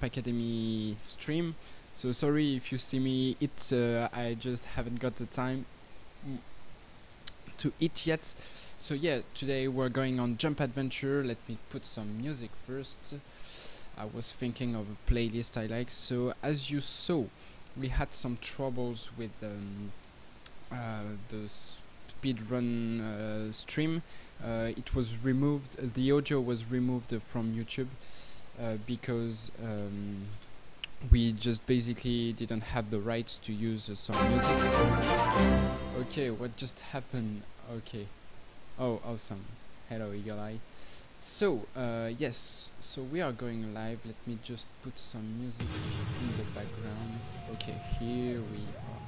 Academy stream. So sorry if you see me eat, I just haven't got the time to eat yet. So yeah, today we're going on Jump Adventure. Let me put some music first. I was thinking of a playlist I like. So as you saw, we had some troubles with the speedrun stream. It was removed, the audio was removed from YouTube because we just basically didn't have the rights to use some music. Okay, what just happened? Okay. Oh, awesome. Hello, Eagle Eye. So, yes, so we are going live. Let me just put some music in the background. Okay, here we are.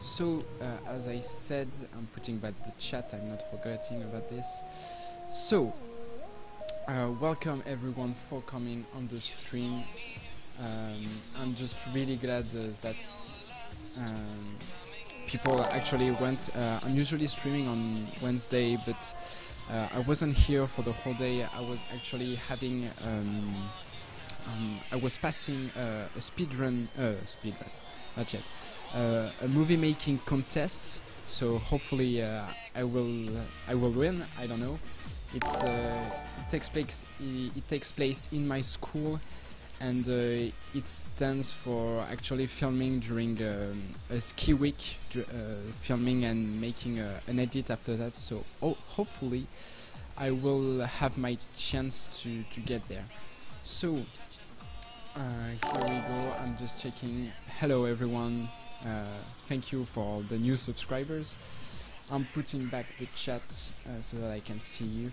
So, as I said, I'm putting back the chat. I'm not forgetting about this. So, welcome everyone for coming on the stream. I'm just really glad that people actually went. I'm usually streaming on Wednesday, but I wasn't here for the whole day. I was actually having I was passing a speedrun, not yet, a movie making contest. So hopefully I will win. I don't know. It takes place in my school, and it stands for actually filming during a ski week, filming and making an edit after that. So hopefully I will have my chance to get there. So here we go. I'm just checking. Hello everyone. Thank you for the new subscribers. I'm putting back the chat so that I can see you.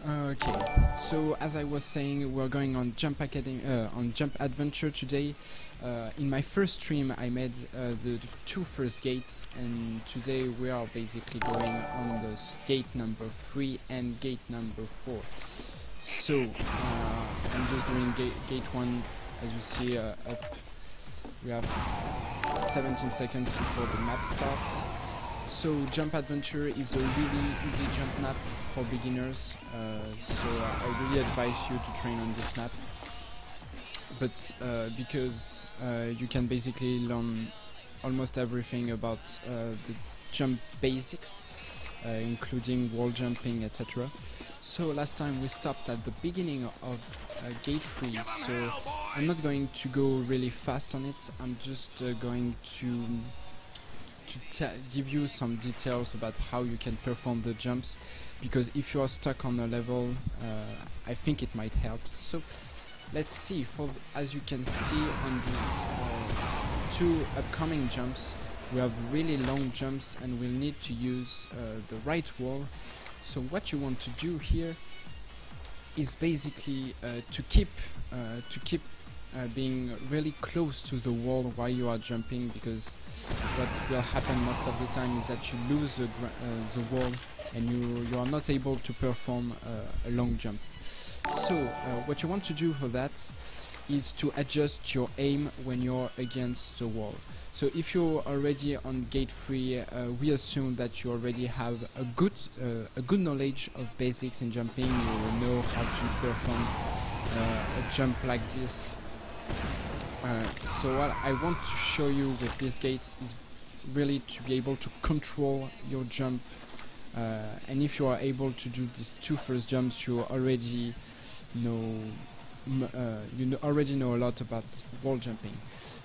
Okay, so as I was saying, we're going on Jump Academy, on Jump Adventure today. In my first stream, I made the two first gates, and today we are basically going on the gate number 3 and gate number 4. So I'm just doing gate 1. As you see up, we have 17 seconds before the map starts. So Jump Adventure is a really easy jump map for beginners, so I really advise you to train on this map. But because you can basically learn almost everything about the jump basics, including wall jumping, etc. So last time we stopped at the beginning of gate 3, so I'm not going to go really fast on it. I'm just going to give you some details about how you can perform the jumps, because if you are stuck on a level, I think it might help. So let's see. As you can see on these two upcoming jumps, we have really long jumps and we'll need to use the right wall. So what you want to do here is basically to keep being really close to the wall while you are jumping, because what will happen most of the time is that you lose the wall and you are not able to perform a long jump. So what you want to do for that is to adjust your aim when you're against the wall. So if you're already on gate 3, we assume that you already have a good knowledge of basics in jumping. You will know how to perform a jump like this. So what I want to show you with these gates is really to be able to control your jump, and if you are able to do these two first jumps, you already know a lot about wall jumping.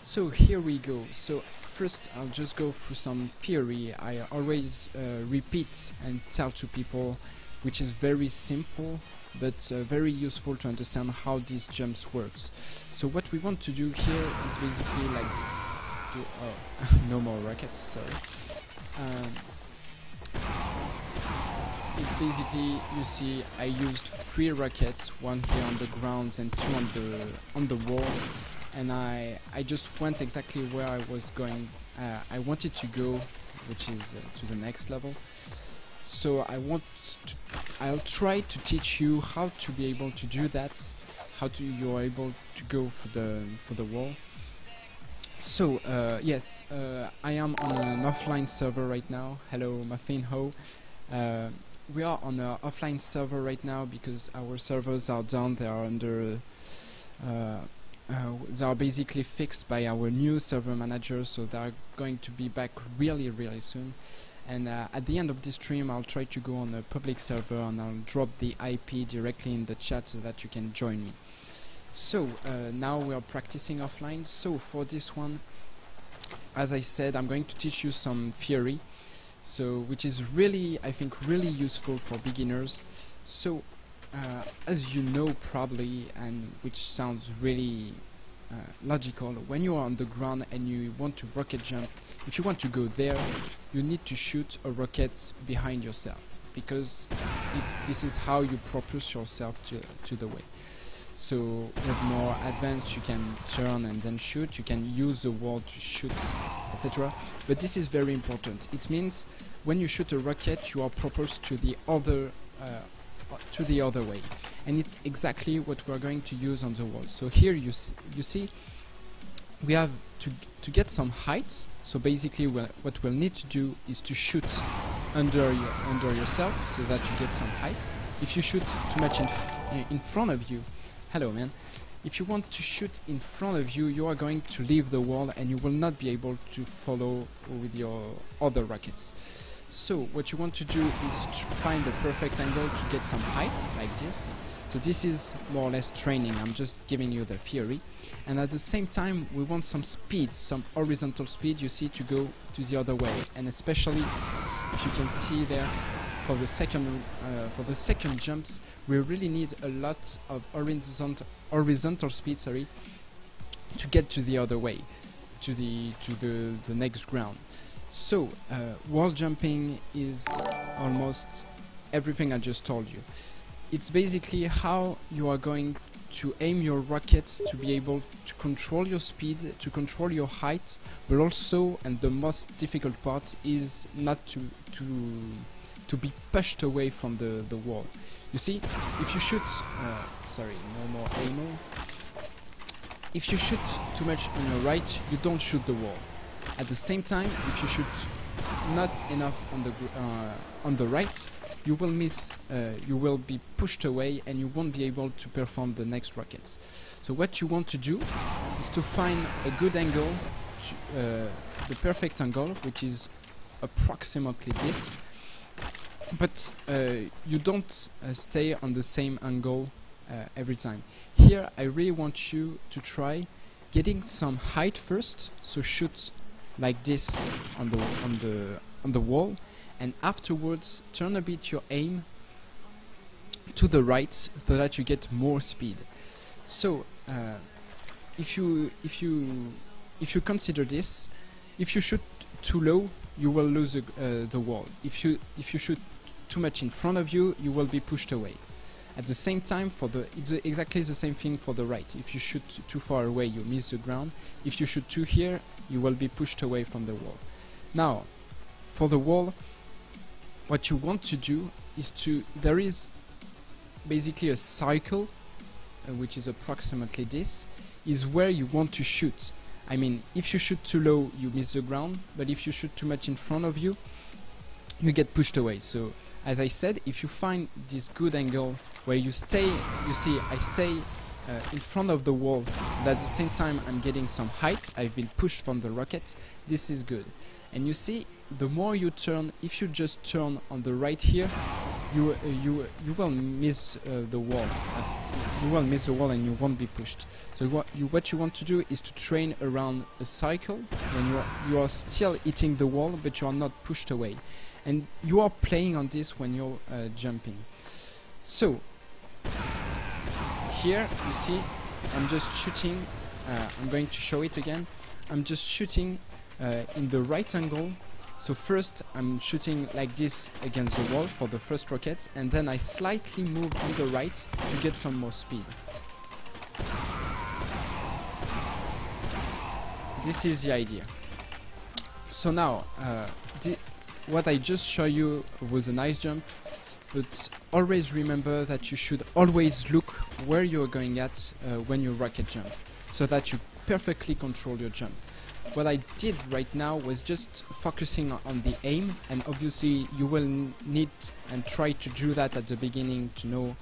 So here we go. So first I'll just go through some theory I always repeat and tell to people, which is very simple but very useful to understand how these jumps works. So what we want to do here is basically like this. No more rockets, sorry. It's basically, you see, I used 3 rockets, 1 here on the ground and 2 on the wall, and I just went exactly where I was going. I wanted to go, which is to the next level. So I'll try to teach you how to be able to do that, you're able to go for the wall. So yes, I am on an offline server right now. Hello, Muffin Ho. We are on an offline server right now because our servers are down. They are under they are basically fixed by our new server manager, so they are going to be back really soon. And at the end of this stream I'll try to go on a public server and I'll drop the IP directly in the chat so that you can join me. So now we are practicing offline. So for this one, as I said, I'm going to teach you some theory, so which is really, I think, really useful for beginners. So as you know probably, and which sounds really logical, when you are on the ground and you want to rocket jump, if you want to go there, you need to shoot a rocket behind yourself, because this is how you propulse yourself to the way. So with more advanced, you can turn and then shoot, you can use the wall to shoot, etc. But this is very important. It means when you shoot a rocket, you are propulsed to the other way, and it's exactly what we're going to use on the wall. So here you see we have to get some height. So basically what we'll need to do is to shoot under yourself so that you get some height. If you shoot too much in front of you, hello man, if you want to shoot in front of you, you are going to leave the wall and you will not be able to follow with your other rockets. So what you want to do is to find the perfect angle to get some height, like this. So this is more or less training, I'm just giving you the theory. And at the same time, we want some speed, some horizontal speed, you see, to go to the other way. And especially, if you can see there, for the second jumps, we really need a lot of horizontal speed, sorry, to get to the other way, to the next ground. So wall jumping is almost everything I just told you. It's basically how you are going to aim your rockets to be able to control your speed, to control your height, but also, and the most difficult part, is not to be pushed away from the wall. You see, if you shoot, sorry, no more ammo. If you shoot too much on your right, you don't shoot the wall. At the same time, if you shoot not enough on the right, you will miss. You will be pushed away, and you won't be able to perform the next rockets. So what you want to do is to find a good angle, the perfect angle, which is approximately this. But you don't stay on the same angle every time. Here, I really want you to try getting some height first. So shoot like this on the wall, and afterwards turn a bit your aim to the right so that you get more speed. So if you consider this, if you shoot too low, you will lose the wall. If you shoot too much in front of you, you will be pushed away. At the same time, it's exactly the same thing for the right. If you shoot too far away, you miss the ground. If you shoot too here, you will be pushed away from the wall. Now, for the wall, what you want to do is there is basically a cycle, which is approximately this, is where you want to shoot. I mean, if you shoot too low, you miss the ground, but if you shoot too much in front of you, you get pushed away. So, as I said, if you find this good angle where you stay, you see, I stay in front of the wall, but at the same time I'm getting some height, I've been pushed from the rocket, this is good. And you see, the more you turn, if you just turn on the right here, you will miss the wall. You will miss the wall and you won't be pushed. So what you want to do is to train around a cycle when you are still hitting the wall, but you are not pushed away. And you are playing on this when you're jumping. So here you see I'm just shooting, I'm going to show it again. I'm just shooting in the right angle. So first I'm shooting like this against the wall for the first rocket, and then I slightly move on the right to get some more speed. This is the idea. So now what I just showed you was a nice jump, but always remember that you should always look where you're going at when you rocket jump, so that you perfectly control your jump. What I did right now was just focusing on the aim, and obviously you will need and try to do that at the beginning to know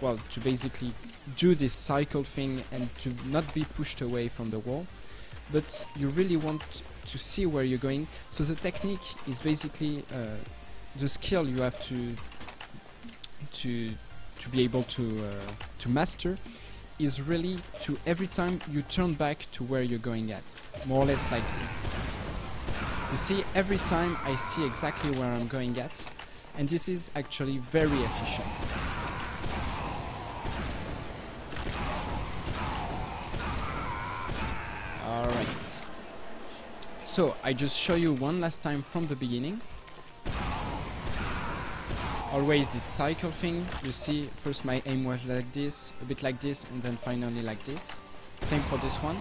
well, to basically do this cycle thing and to not be pushed away from the wall, but you really want to see where you're going. So the technique is basically the skill you have to be able to master is really to every time you turn back to where you're going at, more or less like this. You see, every time I see exactly where I'm going at, and this is actually very efficient. Alright. So I just show you one last time from the beginning. Always this cycle thing. You see, first my aim was like this, a bit like this, and then finally like this. Same for this one.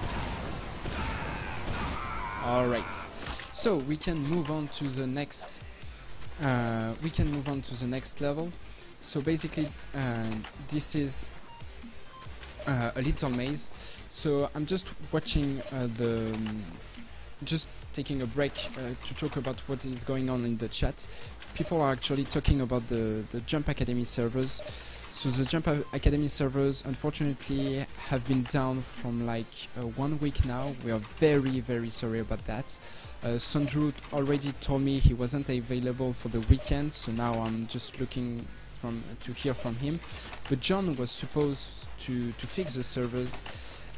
Alright. So we can move on to the next. Level. So basically, this is a little maze. So I'm just watching just taking a break to talk about what is going on in the chat. People are actually talking about the Jump Academy servers. So the Jump Academy servers unfortunately have been down from like 1 week now. We are very, very sorry about that. Sandru already told me he wasn't available for the weekend, so now I'm just looking to hear from him. But John was supposed to fix the servers,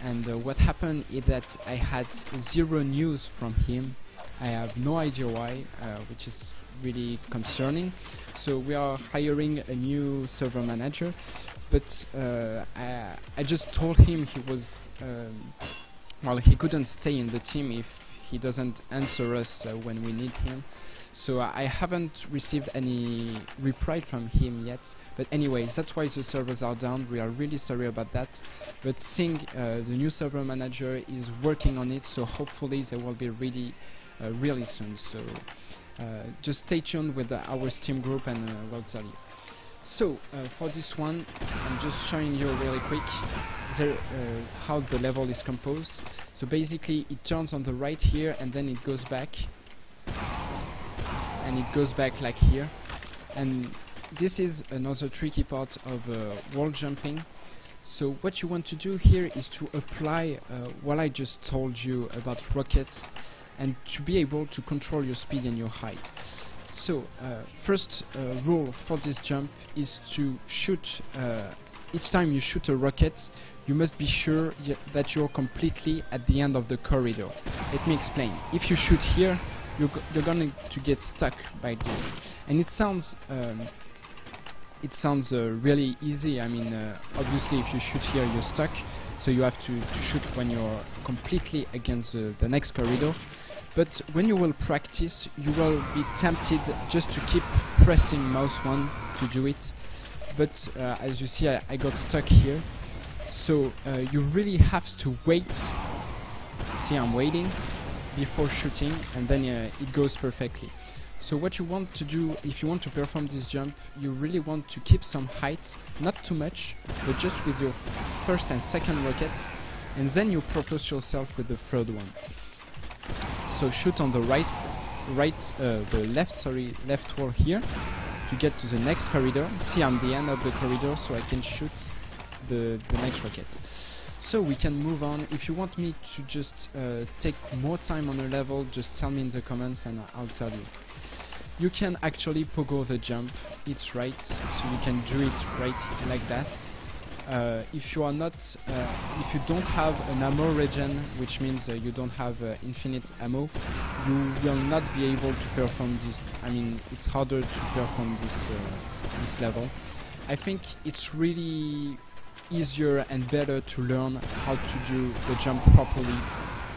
and what happened is that I had zero news from him. I have no idea why, which is really concerning. So we are hiring a new server manager, but I just told him he was well, he couldn't stay in the team if he doesn't answer us when we need him. So I haven't received any reply from him yet. But anyways, that's why the servers are down. We are really sorry about that. But Singh, the new server manager, is working on it, so hopefully they will be ready really soon. So just stay tuned with our Steam group and we'll tell you. So for this one, I'm just showing you really quick how the level is composed. So basically it turns on the right here and then it goes back. And it goes back like here. And this is another tricky part of wall jumping. So what you want to do here is to apply what I just told you about rockets, and to be able to control your speed and your height. So first rule for this jump is to shoot, each time you shoot a rocket, you must be sure that you're completely at the end of the corridor. Let me explain. If you shoot here, you're going to get stuck by this. And it sounds really easy. I mean, obviously if you shoot here, you're stuck. So you have to shoot when you're completely against the next corridor. But when you will practice, you will be tempted just to keep pressing mouse 1 to do it. But as you see, I got stuck here. So you really have to wait. See, I'm waiting before shooting, and then it goes perfectly. So what you want to do, if you want to perform this jump, you really want to keep some height, not too much, but just with your first and second rockets, and then you propulse yourself with the third one. So shoot on the left wall here to get to the next corridor. See, I'm the end of the corridor, so I can shoot the next rocket. So we can move on. If you want me to just take more time on a level, just tell me in the comments and I'll tell you. You can actually pogo the jump, it's right, so you can do it right like that. If you are not, if you don't have an ammo regen, which means you don't have infinite ammo, you will not be able to perform this. I mean, it's harder to perform this level. I think it's really easier and better to learn how to do the jump properly,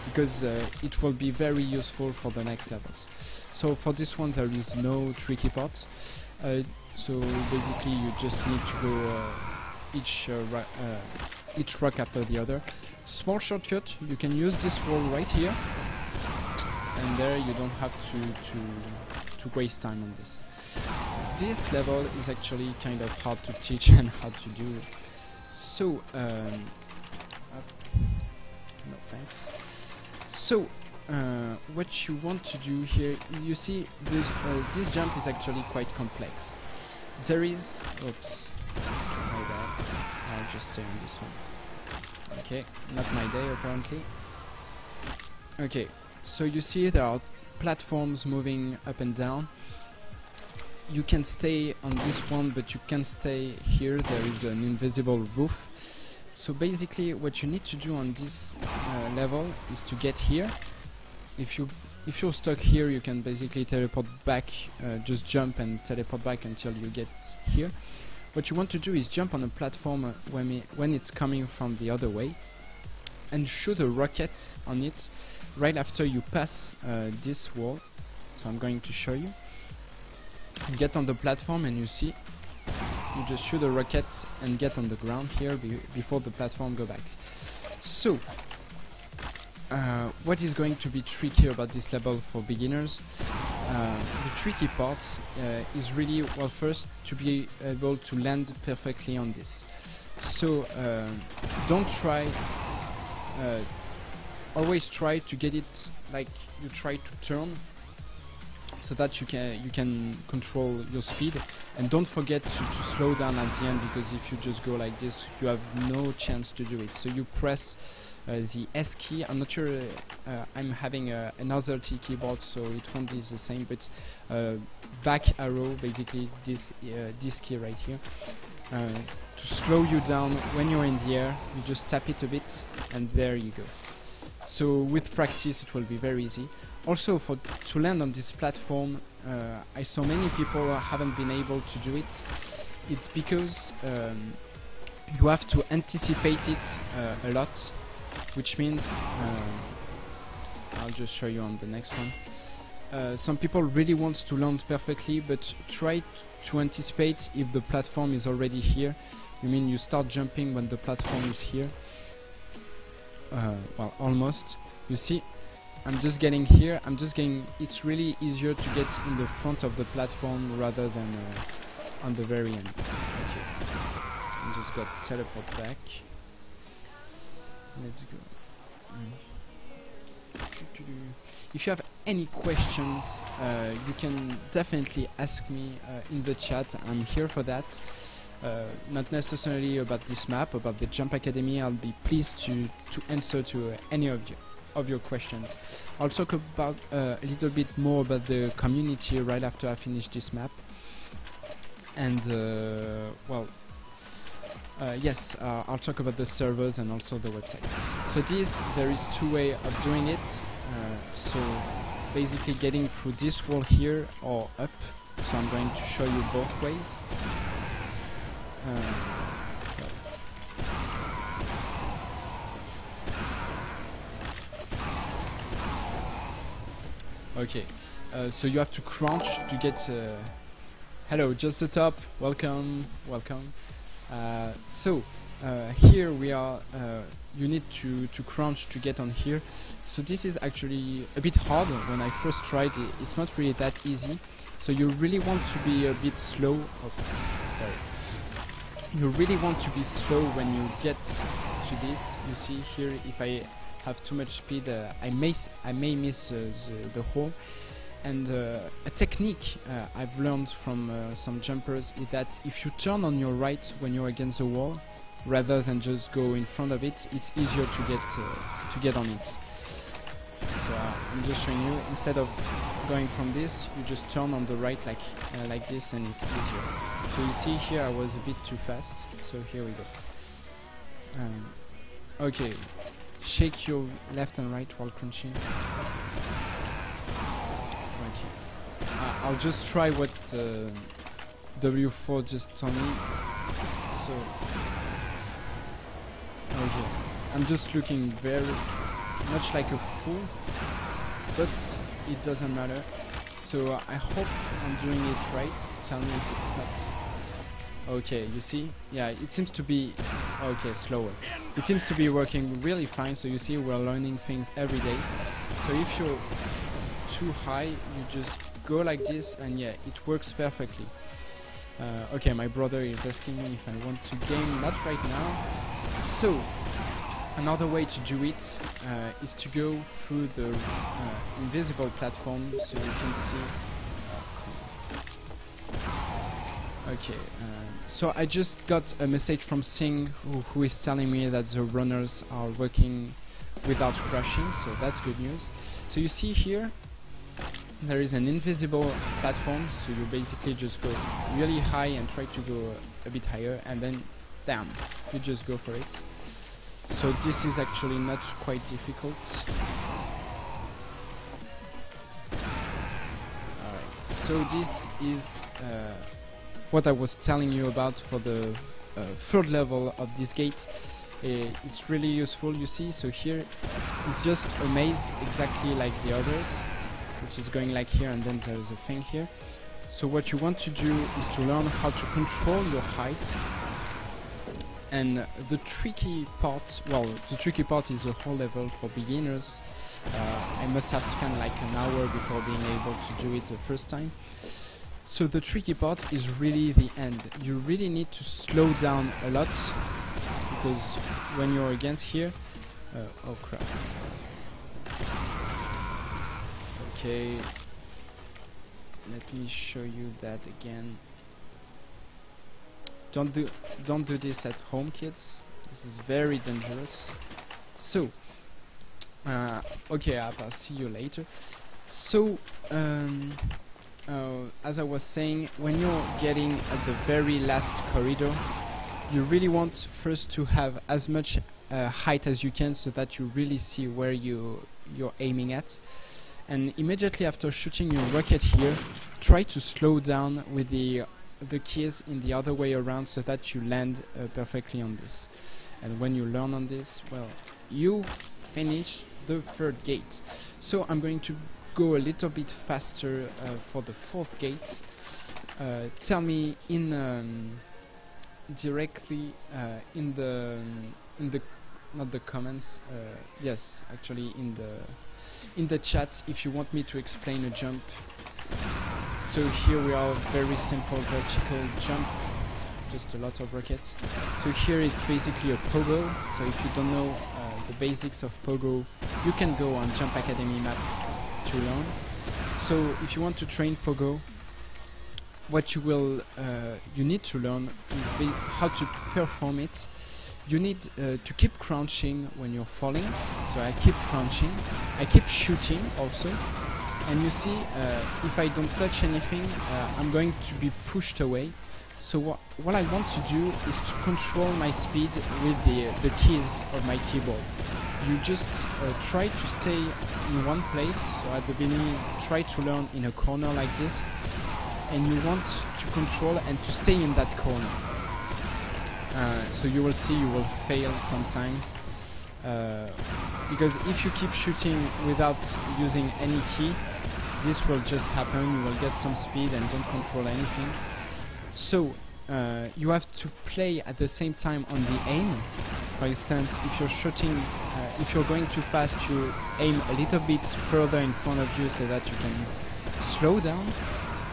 because it will be very useful for the next levels. So for this one there is no tricky part. So basically you just need to go each rock after the other. Small shortcut, you can use this wall right here, and there you don't have to waste time on this. This level is actually kind of hard to teach and hard to do. So no thanks. So what you want to do here, you see this jump is actually quite complex. There is, oops, just stay on this one. Okay, not my day apparently. Okay, so you see there are platforms moving up and down. You can stay on this one, but you can't stay here. There is an invisible roof. So basically what you need to do on this level is to get here. If you're stuck here, you can basically teleport back, just jump and teleport back until you get here. What you want to do is jump on a platform when it's coming from the other way, and shoot a rocket on it right after you pass this wall. So I'm going to show you. Get on the platform and you see, you just shoot a rocket and get on the ground here before the platform go back. So what is going to be tricky about this level for beginners? The tricky part is really, well, first to be able to land perfectly on this. So don't try, always try to get it like you try to turn, so that you can control your speed, and don't forget to slow down at the end, because if you just go like this, you have no chance to do it. So you press the S key. I'm not sure, I'm having another T keyboard, so it won't be the same, but back arrow, basically this key right here, to slow you down when you're in the air. You just tap it a bit and there you go. So with practice it will be very easy. Also, to land on this platform, I saw many people haven't been able to do it. It's because you have to anticipate it a lot, which means I'll just show you on the next one. Some people really want to land perfectly, but try to anticipate if the platform is already here. You mean you start jumping when the platform is here. Well, almost. You see, I'm just getting here. It's really easier to get in the front of the platform rather than on the very end. Okay, I just got teleport back. Let's go. If you have any questions, you can definitely ask me in the chat. I'm here for that. Not necessarily about this map, about the Jump Academy. I'll be pleased to answer to any of your questions. I'll talk about a little bit more about the community right after I finish this map. And well, yes, I'll talk about the servers and also the website. So there is two ways of doing it. So basically getting through this wall here or up. So I'm going to show you both ways. Okay, so you have to crouch to get. Hello, just the top. Welcome, welcome. So here we are. You need to crouch to get on here. So this is actually a bit hard. When I first tried it, it's not really that easy. So you really want to be a bit slow. Oh, sorry. You really want to be slow when you get to this. You see here, if I have too much speed, I may miss the hole. And a technique I've learned from some jumpers is that if you turn on your right when you're against the wall, rather than just go in front of it, it's easier to get on it. So I'm just showing you, instead of going from this, you just turn on the right like this, and it's easier. So you see here I was a bit too fast, so here we go. Okay, shake your left and right while crunching. Okay, I'll just try what W4 just told me. So, okay, I'm just looking very much like a fool, but it doesn't matter. So I hope I'm doing it right. Tell me if it's not. Okay, you see? Yeah, it seems to be... Okay, slower. It seems to be working really fine. So you see, we're learning things every day. So if you're too high, you just go like this, and yeah, it works perfectly. Okay, my brother is asking me if I want to game. Not right now. So another way to do it is to go through the invisible platform, so you can see. Okay, so I just got a message from Sing who is telling me that the runners are working without crashing, so that's good news. So you see here, there is an invisible platform, so you basically just go really high and try to go a bit higher, and then damn, you just go for it. So this is actually not quite difficult. Alright, so this is what I was telling you about for the third level of this gate. It's really useful, you see. So here it's just a maze exactly like the others, which is going like here, and then there's a thing here. So what you want to do is to learn how to control your height. And the tricky part, well, the tricky part is the whole level for beginners. I must have spent like an hour before being able to do it the first time. So the tricky part is really the end. You really need to slow down a lot, because when you're against here, oh crap. Okay, let me show you that again. Don't do this at home, kids. This is very dangerous. So, okay, I'll see you later. So, as I was saying, when you're getting at the very last corridor, you really want first to have as much height as you can, so that you really see where you're aiming at. And immediately after shooting your rocket here, try to slow down with the keys in the other way around, so that you land perfectly on this. And when you learn on this, well, you finish the third gate. So I'm going to go a little bit faster for the fourth gate. Tell me in directly in the not the comments, yes, actually in the chat, if you want me to explain a jump. So here we are, very simple vertical jump, just a lot of rockets. So here it's basically a pogo. So if you don't know the basics of pogo, you can go on Jump Academy map to learn. So if you want to train pogo, what you need to learn is how to perform it. You need to keep crouching when you're falling. So I keep crouching, I keep shooting also. And you see, if I don't touch anything, I'm going to be pushed away. So what I want to do is to control my speed with the keys of my keyboard. You just try to stay in one place. So at the beginning, try to learn in a corner like this. And you want to control and to stay in that corner. So you will see you will fail sometimes. Because if you keep shooting without using any key, this will just happen. You will get some speed and don't control anything. So you have to play at the same time on the aim. For instance, if you're shooting, if you're going too fast, you aim a little bit further in front of you, so that you can slow down.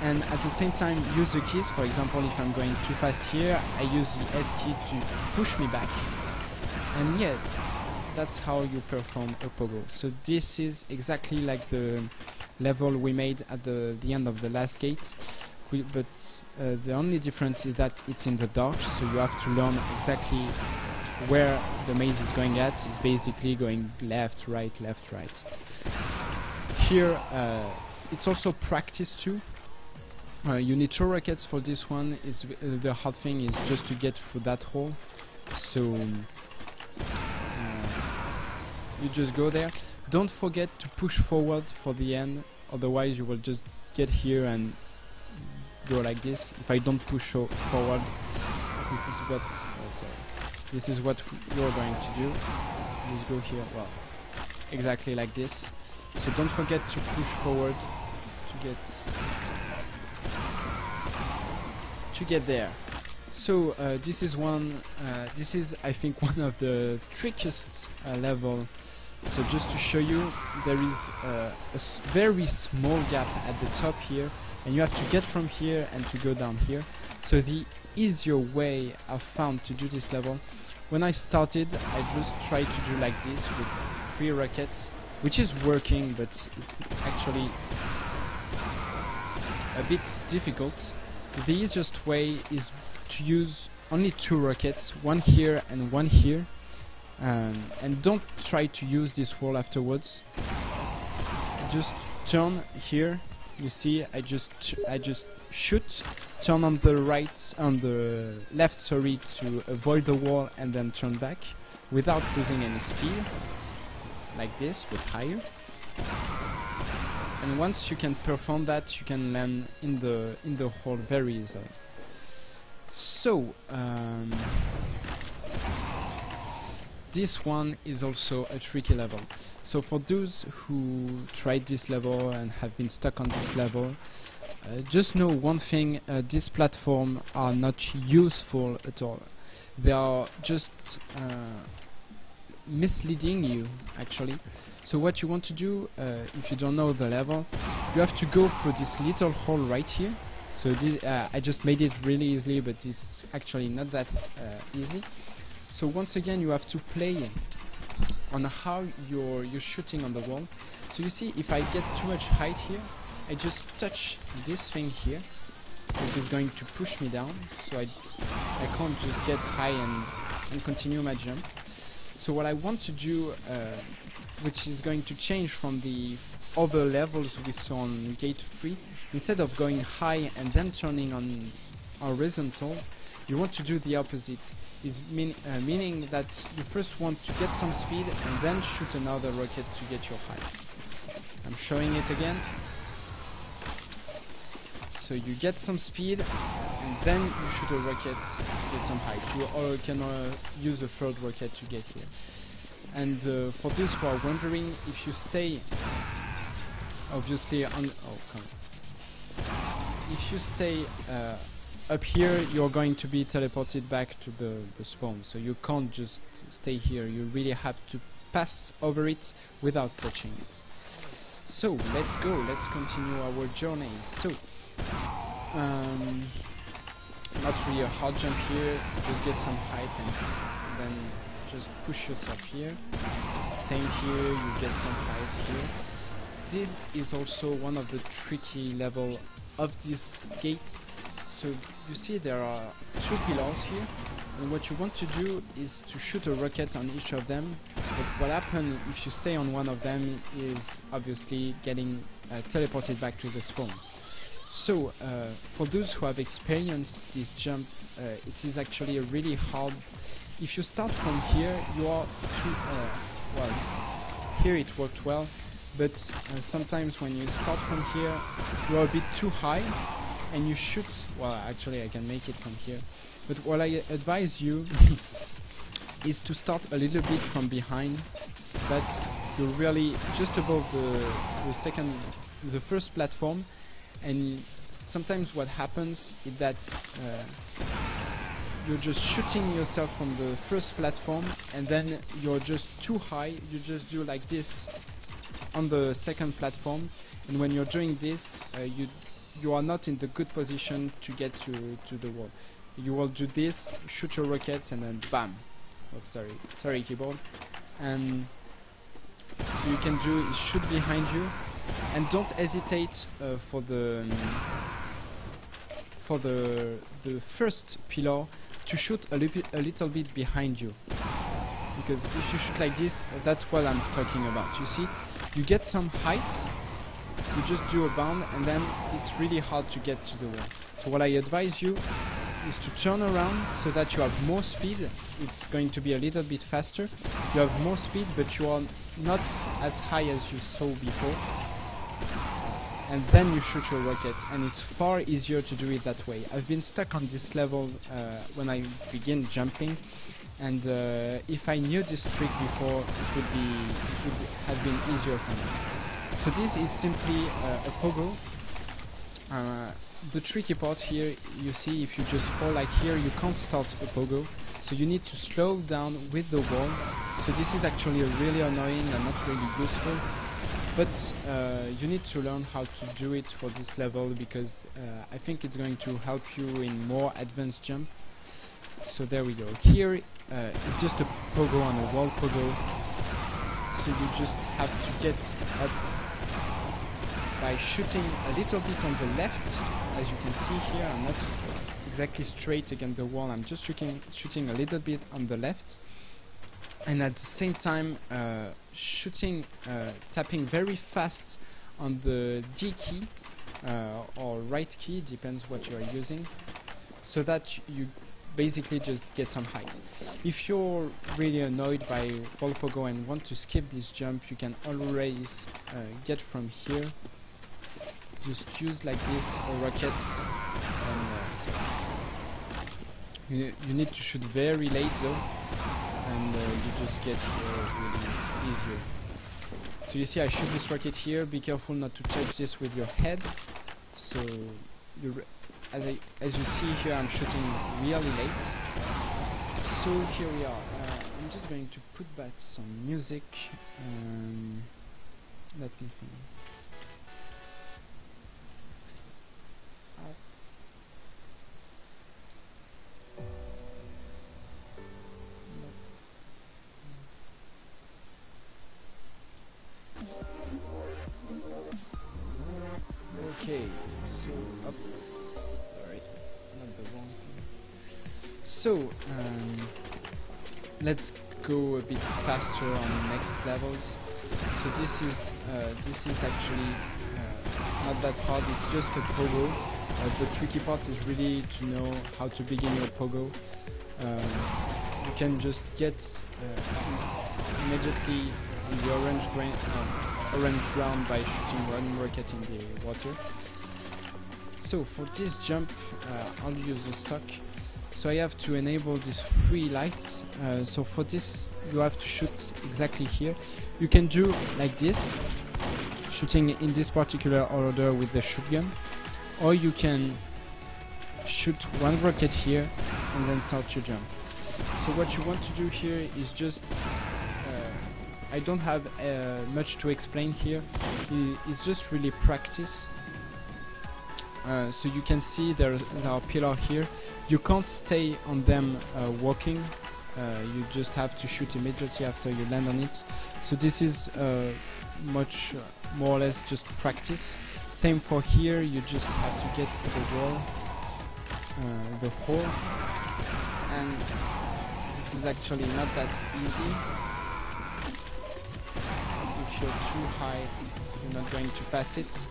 And at the same time use the keys. For example, if I'm going too fast here, I use the S key to push me back. And yeah, that's how you perform a pogo. So this is exactly like the level we made at the end of the last gate. But the only difference is that it's in the dark, so you have to learn exactly where the maze is going at. It's basically going left, right, left, right. Here, it's also practice too. You need 2 rockets for this one. The hard thing is just to get through that hole. So you just go there. Don't forget to push forward for the end, otherwise you will just get here and go like this. If I don't push forward, this is what this is what you're going to do. Just go here, well, exactly like this. So don't forget to push forward to get there. So this is I think one of the trickiest level. So just to show you, there is a very small gap at the top here, and you have to get from here and to go down here. So the easier way I've found to do this level, when I started, I just tried to do like this with 3 rockets, which is working, but it's actually a bit difficult. The easiest way is to use only 2 rockets, one here and one here, and don't try to use this wall afterwards. Just turn here. You see, I just shoot, turn on the left, sorry, to avoid the wall, and then turn back without losing any speed, like this, but higher. And once you can perform that, you can land in the hole very easily. So this one is also a tricky level. So for those who tried this level and have been stuck on this level, just know one thing: these platforms are not useful at all. They are just misleading you, actually. So what you want to do, if you don't know the level, you have to go through this little hole right here. So this, I just made it really easily, but it's actually not that easy. So once again, you have to play on how you're shooting on the wall. So you see, if I get too much height here, I just touch this thing here, which is going to push me down. So I can't just get high and continue my jump. So what I want to do, which is going to change from the other levels we saw on gate 3, instead of going high and then turning on horizontal, you want to do the opposite, meaning that you first want to get some speed and then shoot another rocket to get your height. I'm showing it again. So you get some speed and then you shoot a rocket to get some height. You can use a third rocket to get here. And for those who are wondering, if you stay obviously on, if you stay up here, you're going to be teleported back to the spawn, so you can't just stay here. You really have to pass over it without touching it. So let's go, let's continue our journey. So not really a hard jump here, just get some height and then just push yourself here. Same here, you get some height here. This is also one of the tricky level of this gate. So you see there are 2 pillars here, and what you want to do is to shoot a rocket on each of them. But what happens if you stay on one of them is obviously getting teleported back to the spawn. So for those who have experienced this jump, it is actually really hard. If you start from here, you are too well. Here it worked well, but sometimes when you start from here, you are a bit too high. And you shoot, well actually I can make it from here, but what I advise you is to start a little bit from behind, that you're really just above the first platform, and sometimes what happens is that you're just shooting yourself from the first platform and then you're just too high, you just do like this on the second platform, and when you're doing this you are not in the good position to get to the wall. You will do this, shoot your rockets, and then bam. Oh, sorry keyboard. And so you can do shoot behind you, and don't hesitate for the first pillar to shoot a little bit behind you, because if you shoot like this, that's what I'm talking about. You see, you get some height. You just do a bound and then it's really hard to get to the wall. So what I advise you is to turn around so that you have more speed. It's going to be a little bit faster. You have more speed, but you are not as high as you saw before. And then you shoot your rocket, and it's far easier to do it that way. I've been stuck on this level when I began jumping, and if I knew this trick before, it would have been easier for me. So this is simply a pogo. The tricky part here, you see, if you just fall like here, you can't start a pogo. So you need to slow down with the wall. So this is actually really annoying and not really useful. But you need to learn how to do it for this level, because I think it's going to help you in more advanced jump. So there we go. Here it's just a pogo on a wall pogo. So you just have to get up by shooting a little bit on the left as you can see here, I'm not exactly straight against the wall. I'm just shooting a little bit on the left, and at the same time tapping very fast on the D key or right key, depends what you are using, so that you basically just get some height. If you're really annoyed by wall pogo and want to skip this jump, you can always get from here. Just use like this a rocket, and you need to shoot very late though, and you just get here really easier. So you see I shoot this rocket here. Be careful not to touch this with your head. So as you see here, I'm shooting really late. So here we are. I'm just going to put back some music. Let me think. Okay, so up. Sorry, not the wrong thing. So let's go a bit faster on the next levels. So this is actually not that hard. It's just a pogo. The tricky part is really to know how to begin your pogo. You can just get immediately on the orange ground by shooting one rocket in the water. So for this jump, I'll use the stock. So I have to enable these 3 lights. So for this, you have to shoot exactly here. You can do like this, shooting in this particular order with the shotgun, or you can shoot one rocket here and then start your jump. So what you want to do here is just I don't have much to explain here. It's just really practice. So you can see there are pillars here. You can't stay on them walking. You just have to shoot immediately after you land on it. So this is much more or less just practice. Same for here. You just have to get through the wall, the hole, and this is actually not that easy. If you're too high, you're not going to pass it.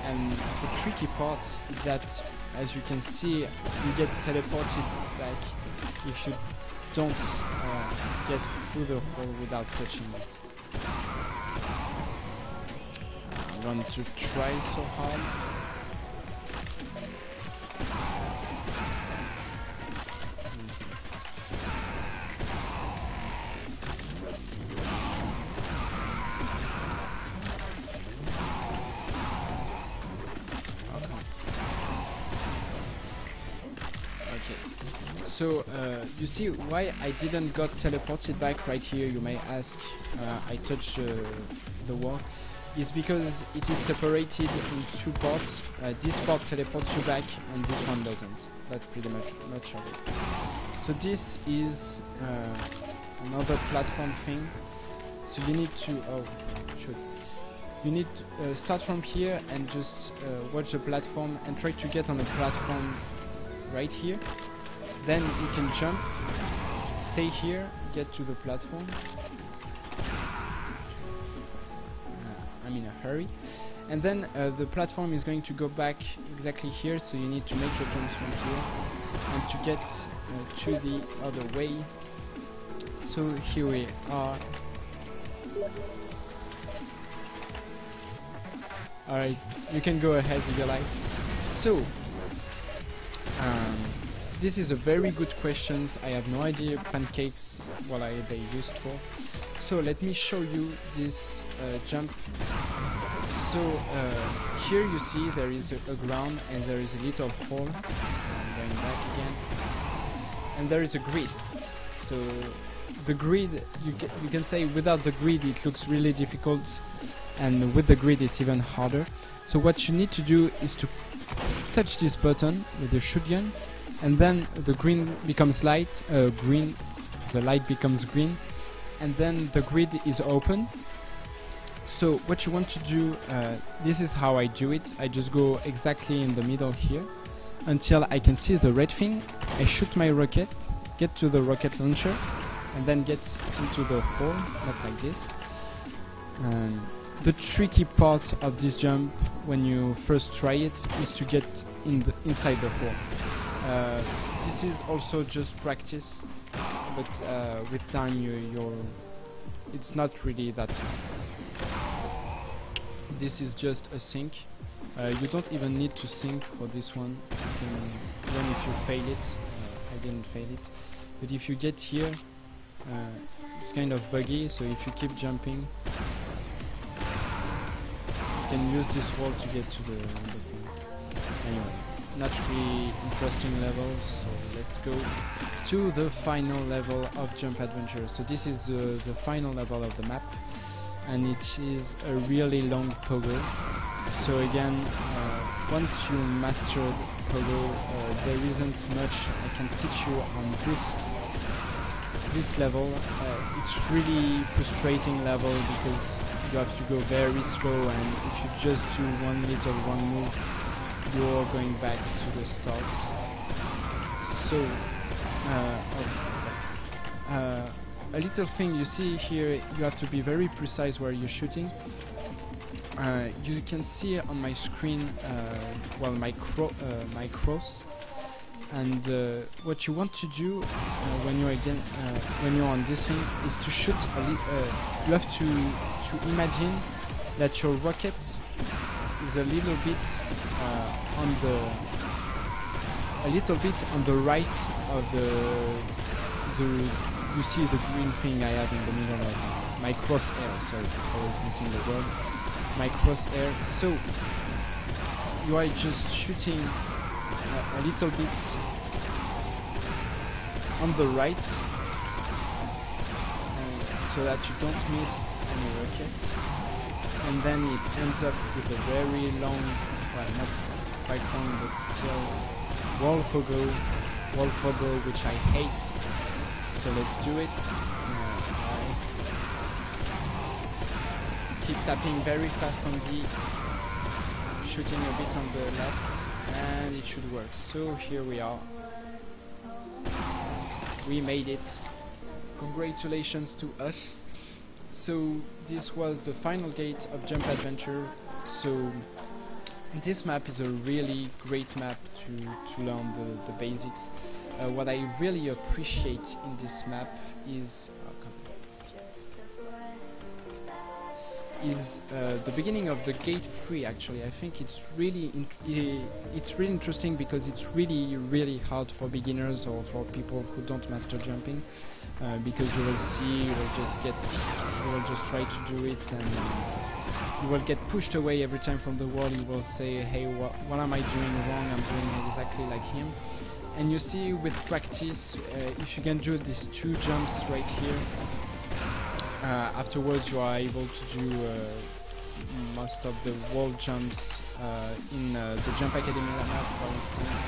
And the tricky part is that, as you can see, you get teleported back if you don't get through the hole without touching it. I'm going to try so hard. So you see why I didn't got teleported back right here, you may ask. I touched the wall. Is because it is separated in 2 parts. This part teleports you back and this one doesn't. That's pretty much of it. So this is another platform thing. So you need to you need to start from here and just watch the platform and try to get on the platform right here. Then you can jump, stay here, get to the platform. I'm in a hurry. And then the platform is going to go back exactly here, so you need to make your jumps from here and to get to the other way. So here we are. Alright, you can go ahead with your life. So, this is a very good question. I have no idea pancakes what are they used for. So let me show you this jump. So here you see there is a ground and there is a little hole. I'm going back again. And there is a grid. So the grid, you can say without the grid it looks really difficult, and with the grid it's even harder. So what you need to do is to touch this button with the shotgun, and then the green becomes light, the light becomes green, and then the grid is open. So what you want to do, this is how I do it. I just go exactly in the middle here until I can see the red thing. I shoot my rocket, get to the rocket launcher, and then get into the hole, not like this. The tricky part of this jump when you first try it is to get inside the hole. This is also just practice, but with time it's not really that hard. This is just a sink. You don't even need to sink for this one. Even if you fail it, I didn't fail it. But if you get here, it's kind of buggy, so if you keep jumping, you can use this wall to get to the thing. Anyway, not really interesting levels, so let's go to the final level of Jump Adventure. So this is the final level of the map, and it is a really long pogo. So again, once you mastered pogo, there isn't much I can teach you on this level. It's really frustrating level because you have to go very slow, and if you just do one move, you're going back to the start. So a little thing you see here, you have to be very precise where you're shooting. You can see on my screen, well, my cross, and what you want to do when you're on this thing is to shoot. You have to imagine that your rocket is a little bit on the right of the. You see the green thing I have in the middle of my crosshair. Sorry, I was missing the word. My crosshair. So you are just shooting a little bit on the right, so that you don't miss any rockets, and then it ends up with a very long, well, not quite long, but still wall pogo, which I hate. So let's do it. Right. Keep tapping very fast on D, shooting a bit on the left, and it should work. So here we are. We made it. Congratulations to us. So this was the final gate of Jump Adventure. So this map is a really great map to learn the basics. What I really appreciate in this map is the beginning of the gate 3. Actually, I think it's really interesting because it's really hard for beginners or for people who don't master jumping, because you will just try to do it, and you will get pushed away every time from the wall. You will say, hey, what am I doing wrong? I'm doing exactly like him. And you see, with practice, if you can do these 2 jumps right here, afterwards you are able to do most of the wall jumps in the Jump Academy map, for instance.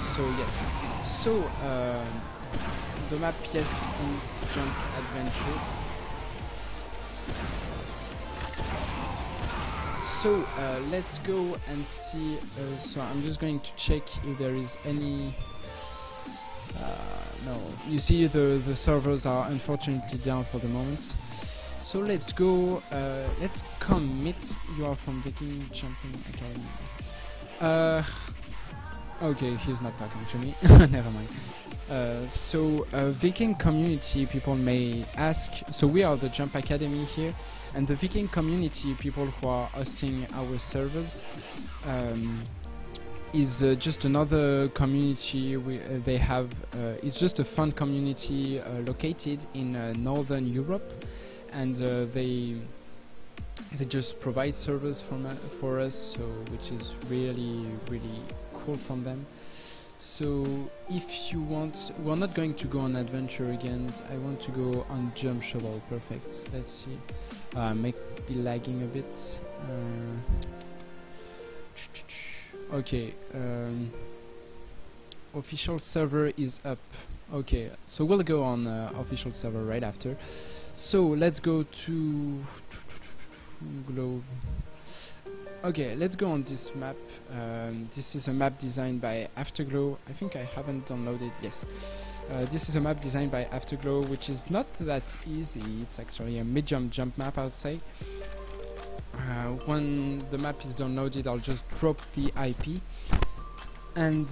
So yes, so the map, yes, is Jump Adventure. So let's go and see. So I'm just going to check if there is any. No, you see the servers are unfortunately down for the moment. So let's go. Let's commit. You are from Viking Jumping Academy. Okay, he's not talking to me. Never mind. So Viking community people may ask. So we are the Jump Academy here, and the Viking community people who are hosting our servers is just another community. They have. It's just a fun community located in Northern Europe, and they just provide servers for us. So which is really cool from them. So if you want, we're not going to go on adventure again. I want to go on jump shovel. Perfect. Let's see. Might be lagging a bit. Okay. Official server is up. Okay, so we'll go on official server right after. So let's go to globe. Okay, let's go on this map. This is a map designed by Afterglow. I think I haven't downloaded. Yes, this is a map designed by Afterglow, which is not that easy. It's actually a medium jump map, I would say. When the map is downloaded, I'll just drop the IP. And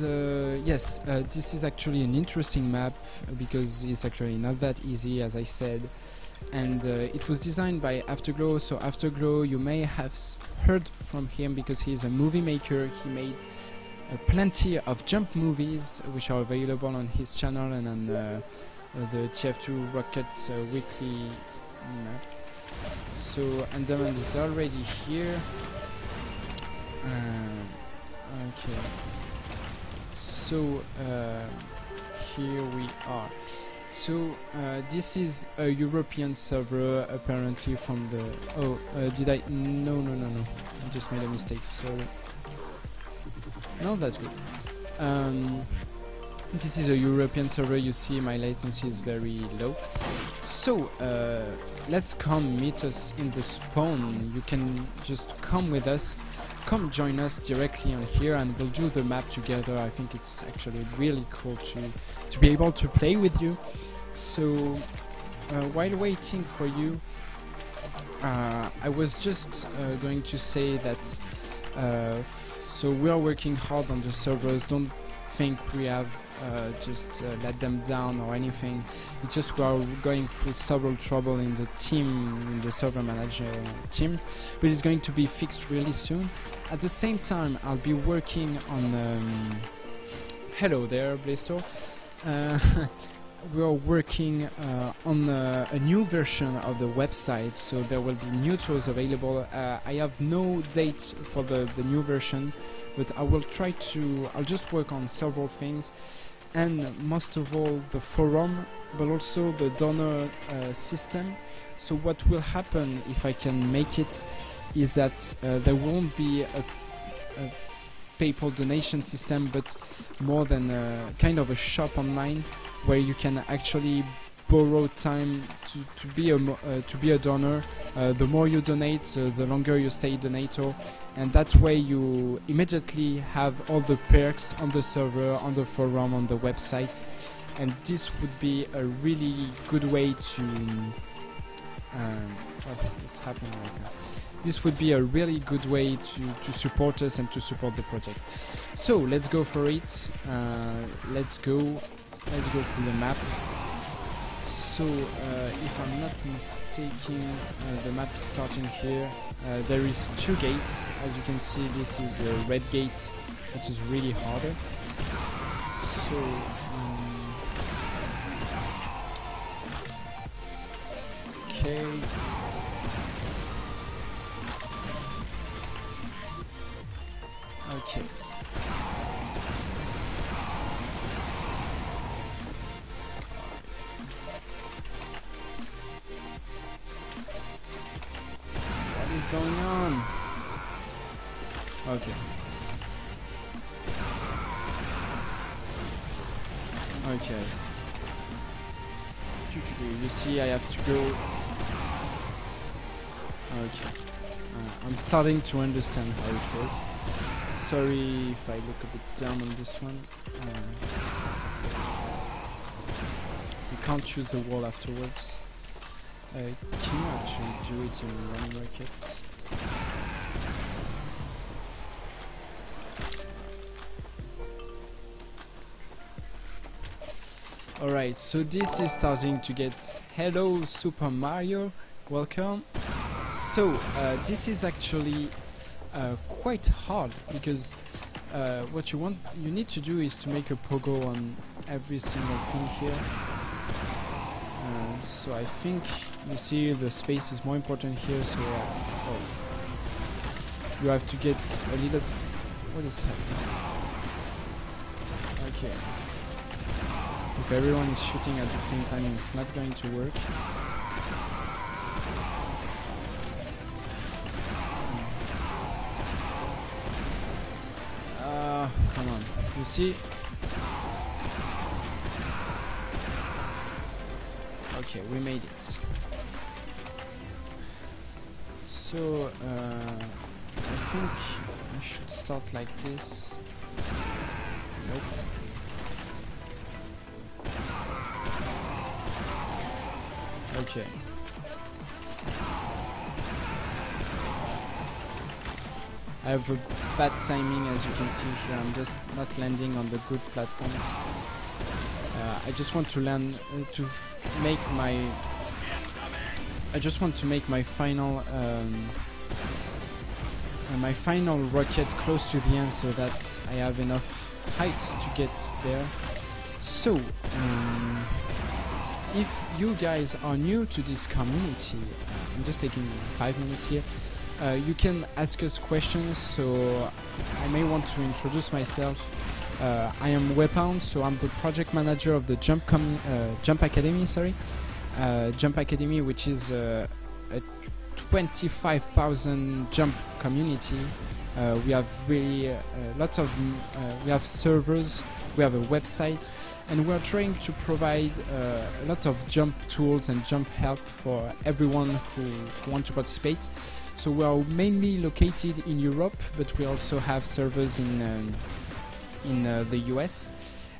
yes, this is actually an interesting map because it's actually not that easy, as I said. And it was designed by Afterglow. So Afterglow, you may have heard from him because he's a movie maker. He made plenty of jump movies which are available on his channel and on the TF2 Rocket weekly map. So Andaman is already here. Okay. So here we are. So this is a European server apparently from the... Oh, did I... No. I just made a mistake, sorry. No, that's good. This is a European server. You see my latency is very low. So let's come meet us in the spawn. You can just come with us. Come join us directly on here and we'll do the map together. I think it's actually really cool to be able to play with you. So while waiting for you, I was just going to say that so we are working hard on the servers. Don't think we have just let them down or anything. It's just we are going through several trouble in the team, in the server manager team, but it's going to be fixed really soon. At the same time, I'll be working on hello there, Blaster. We are working on a new version of the website, so there will be new tools available. I have no date for the new version, but I will try to... I'll just work on several things, and most of all the forum, but also the donor system. So what will happen if I can make it is that there won't be a PayPal donation system, but more than kind of a shop online where you can actually borrow time to be a donor. The more you donate, the longer you stay donator, and that way you immediately have all the perks on the server, on the forum, on the website, and this would be a really good way to what is happening right now? This would be a really good way to support us and to support the project. So let's go for it. Let's go through the map. So if I'm not mistaken, the map is starting here. There is 2 gates. As you can see, this is a red gate, which is really harder. So okay. Okay. What is going on? Okay. Okay. You see, I have to go. Okay. I'm starting to understand how it works. Sorry if I look a bit down on this one. You can't use the wall afterwards. Can you actually do it in one rocket? Alright, so this is starting to get... Hello Super Mario, welcome. So this is actually quite hard because what you need to do is to make a pogo on every single thing here. So I think you see the space is more important here, so you have to get a little... What is happening? Okay. If everyone is shooting at the same time, it's not going to work. Come on. You see? Okay, we made it. So I think I should start like this. Nope. Okay. I have a bad timing, as you can see here. I'm just not landing on the good platforms. I just want to land to make my. I just want to make my final rocket close to the end, so that I have enough height to get there. So, if you guys are new to this community, I'm just taking 5 minutes here. You can ask us questions, so I may want to introduce myself. I am Weap0wned, so I'm the project manager of the Jump Academy. Jump Academy, which is a 25,000 jump community. We have really lots of we have servers, we have a website, and we are trying to provide a lot of jump tools and jump help for everyone who want to participate. So we are mainly located in Europe, but we also have servers in the US,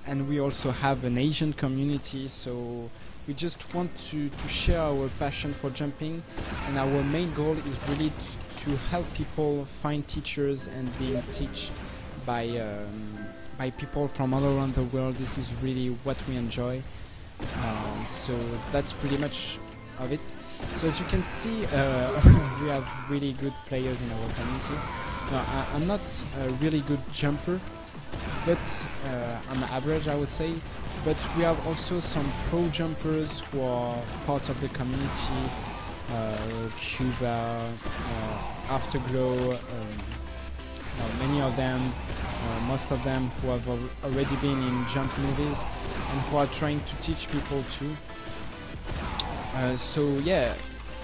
and we also have an Asian community. So we just want to share our passion for jumping, and our main goal is really to help people find teachers and being taught by people from all around the world. This is really what we enjoy. So that's pretty much of it. So as you can see, we have really good players in our community. Now, I'm not a really good jumper, but I'm average, I would say. But we have also some pro jumpers who are part of the community. Cuba, Afterglow, many of them, most of them who have already been in jump movies and who are trying to teach people too. So yeah,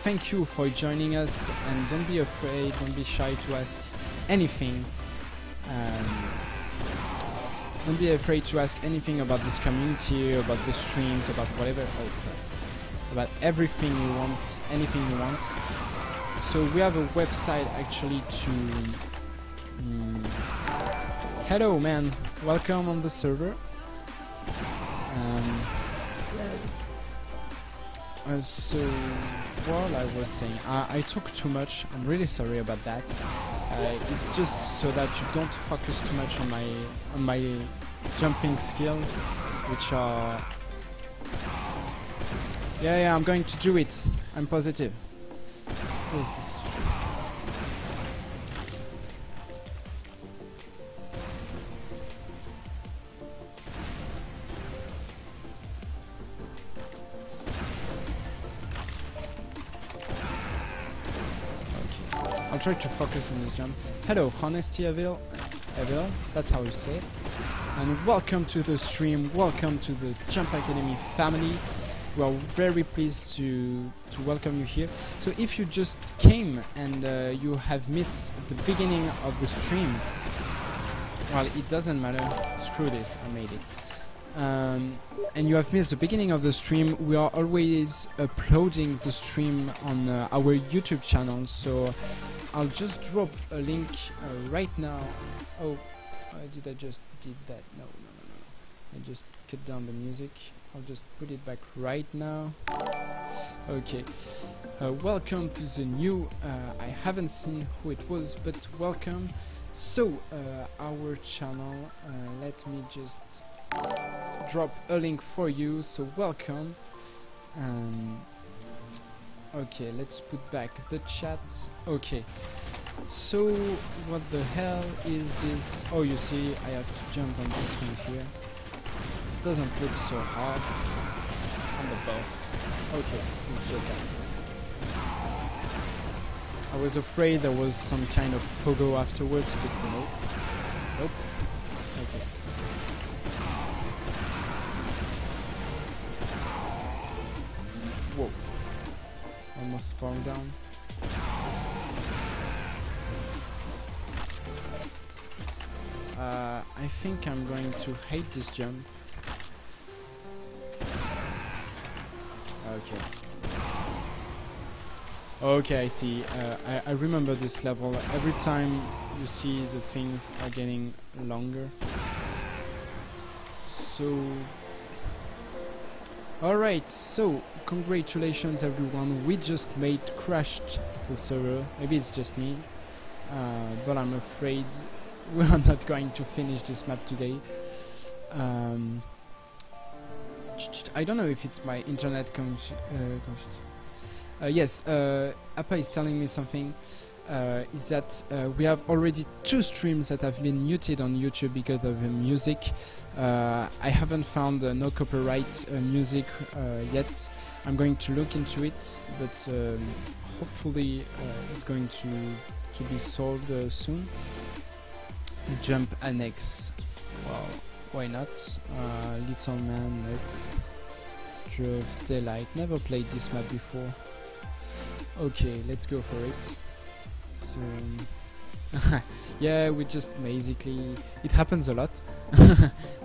thank you for joining us, and don't be afraid, don't be shy to ask anything. Don't be afraid to ask anything about this community, about the streams, about whatever, about everything you want, anything you want. So we have a website actually to... Hello man, welcome on the server. So, what I was saying, I talk too much, I'm really sorry about that. It's just so that you don't focus too much on my jumping skills, which are... Yeah, I'm going to do it, I'm positive. Who is this? I'll try to focus on this jump. Hello, Honesty Evil, that's how you say it. And welcome to the stream, welcome to the Jump Academy family. We are very pleased to welcome you here. So if you just came and you have missed the beginning of the stream, well, it doesn't matter, screw this, I made it. And you have missed the beginning of the stream, we are always uploading the stream on our YouTube channel, so I'll just drop a link right now. Oh, did I just did that? No. I just cut down the music. I'll just put it back right now. Okay. Welcome to the new... I haven't seen who it was, but welcome. So, our channel, let me just drop a link for you, so welcome. Okay, let's put back the chat. Okay, so what the hell is this? Oh, you see, I have to jump on this one here. It doesn't look so hard. I'm the boss. Okay, it's just that. I was afraid there was some kind of pogo afterwards, but nope. Nope. Okay. Whoa. Almost fall down. I think I'm going to hate this jump. Okay. Okay, I see. I remember this level. Every time you see the things are getting longer. So... Alright, so congratulations everyone. We just crashed the server. Maybe it's just me. But I'm afraid we're not going to finish this map today. I don't know if it's my internet yes, Appa is telling me something. Is that we have already 2 streams that have been muted on YouTube because of the music. I haven't found no copyright music yet. I'm going to look into it, but hopefully it's going to be solved soon. Jump annex. Well, why not? Little Man, nope. Drove Daylight. Never played this map before. Okay, let's go for it. So yeah, we just basically, it happens a lot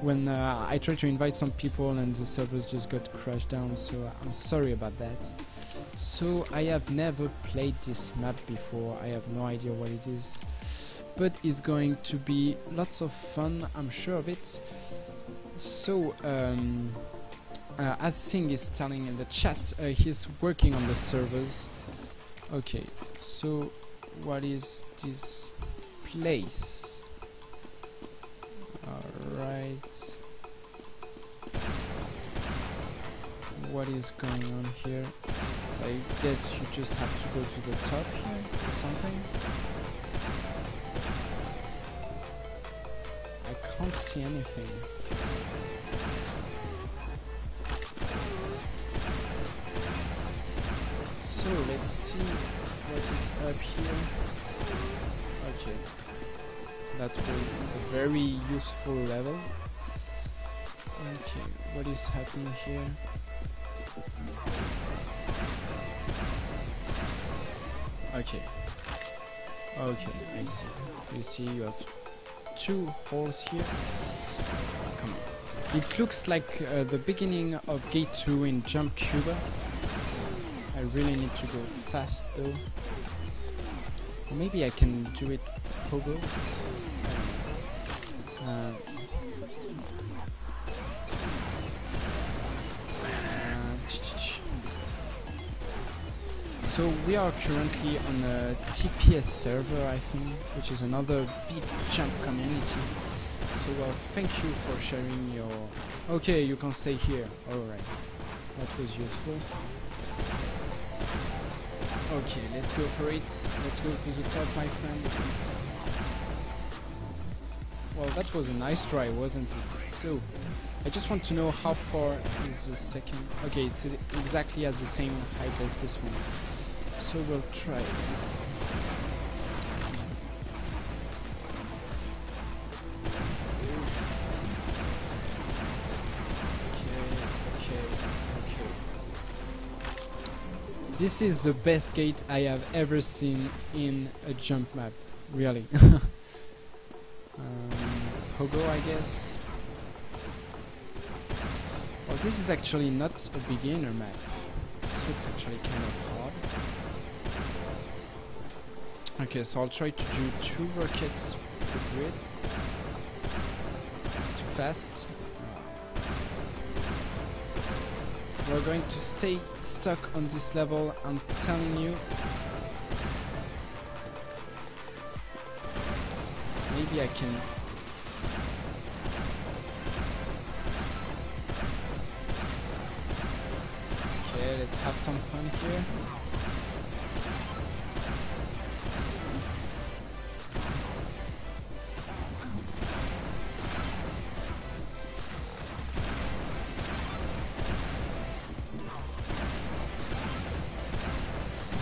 when I try to invite some people and the servers just got crashed down, so I'm sorry about that. So I have never played this map before. I have no idea what it is, but it's going to be lots of fun, I'm sure of it. So as Singh is telling in the chat, he's working on the servers. Okay, so what is this place? Alright. What is going on here? I guess you just have to go to the top here or something. I can't see anything. So let's see what is up here. Okay, that was a very useful level. Okay, what is happening here? Okay, I see. You see you have 2 holes here. Come on. It looks like the beginning of Gate 2 in Jump Cuba. I really need to go fast though. Or maybe I can do it pogo. So we are currently on a TPS server, I think, which is another big jump community. So thank you for sharing your... Okay, you can stay here. Alright, that was useful. Okay, let's go for it. Let's go to the top, my friend. Well, that was a nice try, wasn't it? So, I just want to know how far is the second... Okay, it's exactly at the same height as this one. So we'll try. This is the best gate I have ever seen in a jump map, really. Pogo, I guess. Well, this is actually not a beginner map. This looks actually kind of hard. Okay, so I'll try to do 2 rockets per grid. Too fast. We're going to stay stuck on this level, I'm telling you. Maybe I can... Okay, let's have some fun here.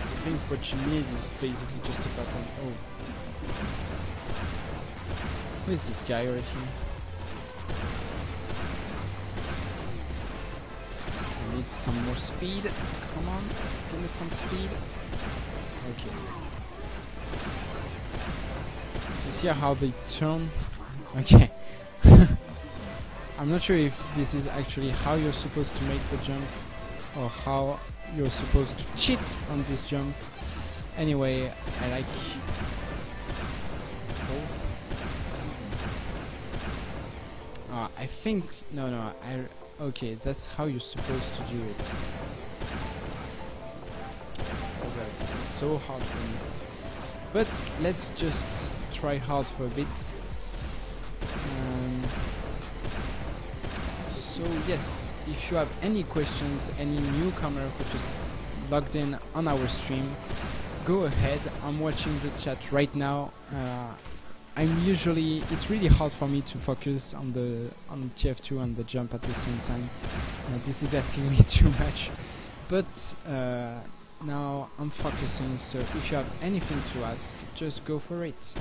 I think what you need is basically just a button. Oh. Who is this guy right here? I need some more speed. Come on, give me some speed. Okay. So you see how they turn? Okay. I'm not sure if this is actually how you're supposed to make the jump. or how you're supposed to cheat on this jump. Anyway, I like both. I think okay, that's how you're supposed to do it. Oh god, this is so hard for me. But let's just try hard for a bit. So yes, if you have any questions, any newcomer who just logged in on our stream, go ahead. I'm watching the chat right now. It's really hard for me to focus on TF2 and the jump at the same time. This is asking me too much, but now I'm focusing, so if you have anything to ask, just go for it.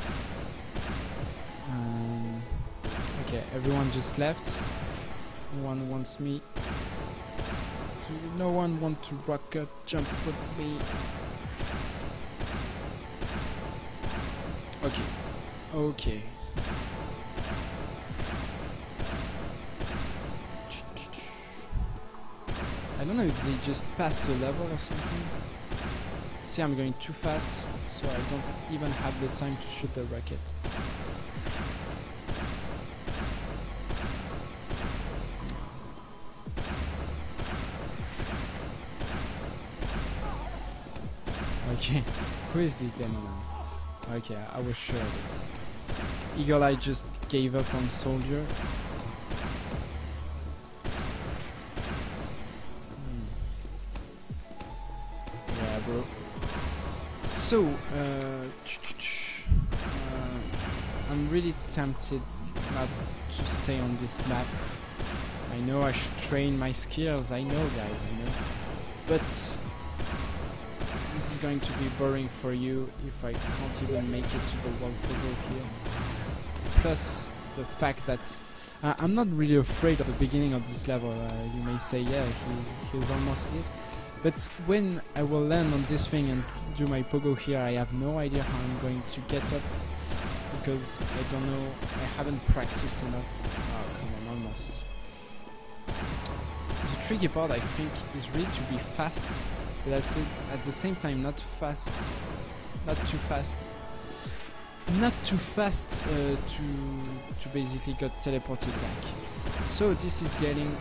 Okay, everyone just left. No one wants me. No one wants to rock a jump with me. Okay. I don't know if they just passed the level or something. See, I'm going too fast, so I don't even have the time to shoot the rocket. Okay, who is this demo man? Okay, I was sure of it. Eagle Eye just gave up on Soldier. Yeah, bro. So, I'm really tempted not to stay on this map. I know I should train my skills, I know guys, I know. But this is going to be boring for you if I can't even make it to the wall pogo here. Plus the fact that I'm not really afraid of the beginning of this level. You may say, yeah, he's almost it. But when I will land on this thing and do my pogo here, I have no idea how I'm going to get up, because I don't know, I haven't practiced enough. Oh, come on, almost. The tricky part, I think, is really to be fast, but at the same time not too fast to basically get teleported back. So this is getting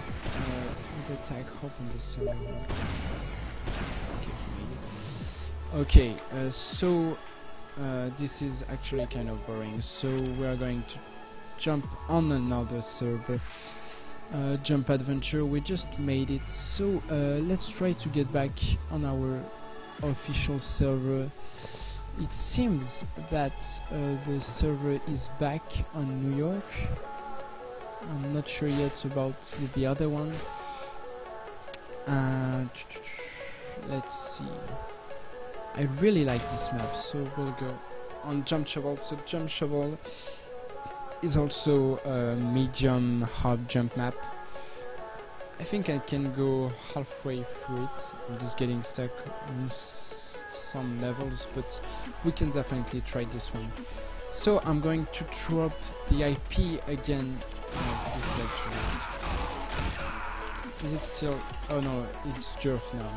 the tag hop on the server. Okay, so this is actually kind of boring, so we are going to jump on another server. Jump Adventure, we just made it, so let's try to get back on our official server. It seems that the server is back on New York. I'm not sure yet about the other one. Let's see. I really like this map, so we'll go on Jump Shovel. So Jump Shovel is also a medium hard jump map. I think I can go halfway through it. I'm just getting stuck on some levels, but we can definitely try this one. So I'm going to drop the IP again. Is it still? Oh no, it's Jerf now.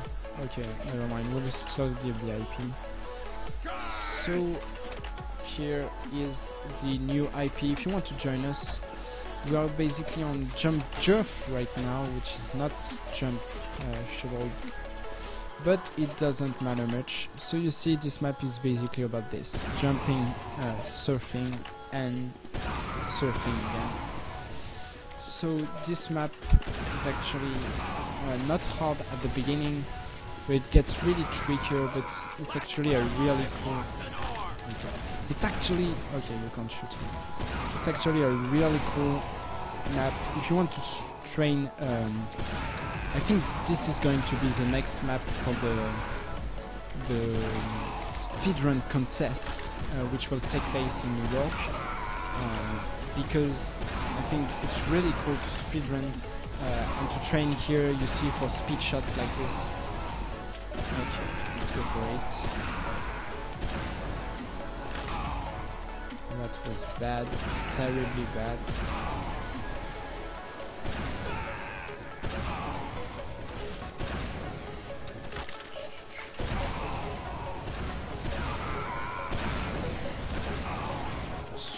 Okay, never mind. We'll still give the IP. So here is the new IP. If you want to join us, we are basically on Jump Jerf right now, which is not Jump Shovel, but it doesn't matter much. So you see, this map is basically about this: jumping, surfing, and surfing again. So this map is actually not hard at the beginning, but it gets really trickier, but it's actually a really cool... Okay. It's actually... Okay, you can't shoot him. It's actually a really cool map. If you want to train... I think this is going to be the next map for the speedrun contests, which will take place in New York. Because I think it's really cool to speedrun and to train here, you see, for speed shots like this. Okay, let's go for it. That was bad, terribly bad.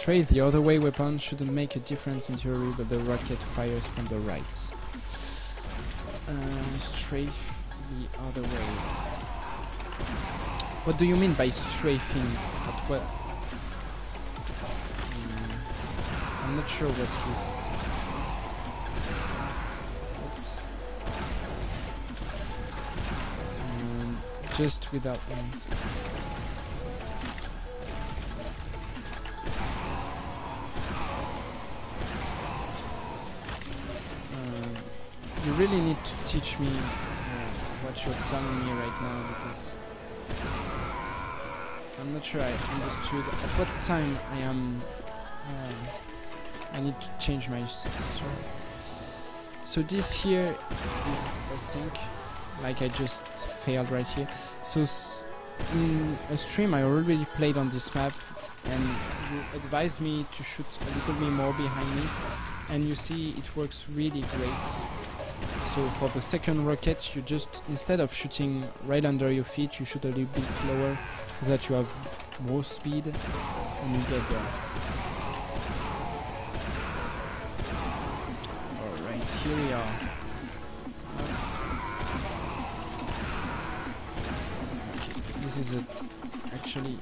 straight the other way weapon shouldn't make a difference in theory, but the rocket fires from the right. Strafe the other way. What do you mean by strafing? At what? I'm not sure what he's... Oops. Just without wings. You really need to teach me what you're telling me right now, because I'm not sure I understood at what time I am. I need to change my story. So this here is a sink, like I just failed right here. So in a stream I already played on this map, and you advised me to shoot a little bit more behind me, and you see it works really great. So for the second rocket, you just, instead of shooting right under your feet, you shoot a little bit lower so that you have more speed and you get there. Alright, here we are. Okay, this is actually...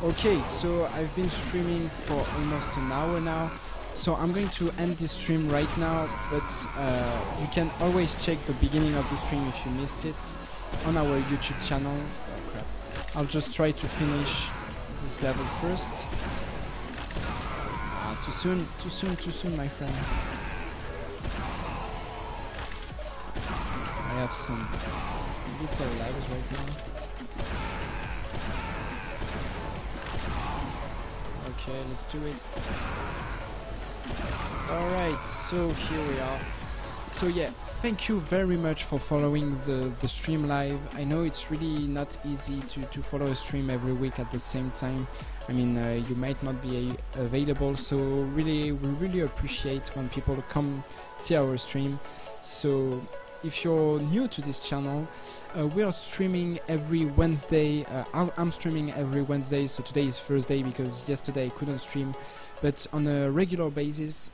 Okay, so I've been streaming for almost an hour now, so I'm going to end this stream right now, but you can always check the beginning of the stream if you missed it on our YouTube channel. Oh crap. I'll just try to finish this level first. Too soon, my friend. I have some little lags right now. Okay, let's do it. Alright, so here we are. So yeah, thank you very much for following the stream live. I know it's really not easy to follow a stream every week at the same time. I mean, you might not be available, so we really appreciate when people come see our stream. So if you're new to this channel, we are streaming every Wednesday. I'm streaming every Wednesday, so today is Thursday because yesterday I couldn't stream. But on a regular basis,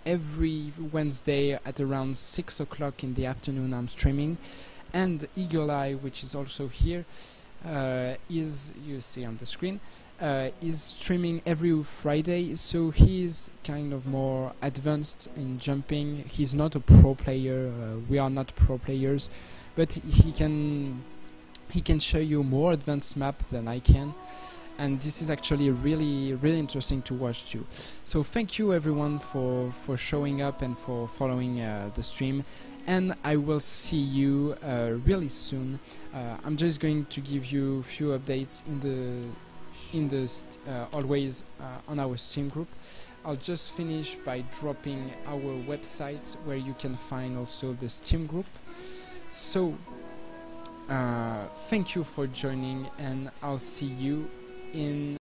every Wednesday at around 6 o'clock in the afternoon I'm streaming. And Eagle Eye, which is also here, is, you see on the screen, is streaming every Friday, so he's kind of more advanced in jumping. He's not a pro player, we are not pro players, but he can show you more advanced map than I can, and this is actually really interesting to watch too. So thank you everyone for showing up and for following the stream, and I will see you really soon. I'm just going to give you a few updates always on our Steam group. I'll just finish by dropping our website where you can find also the Steam group. So thank you for joining, and I'll see you in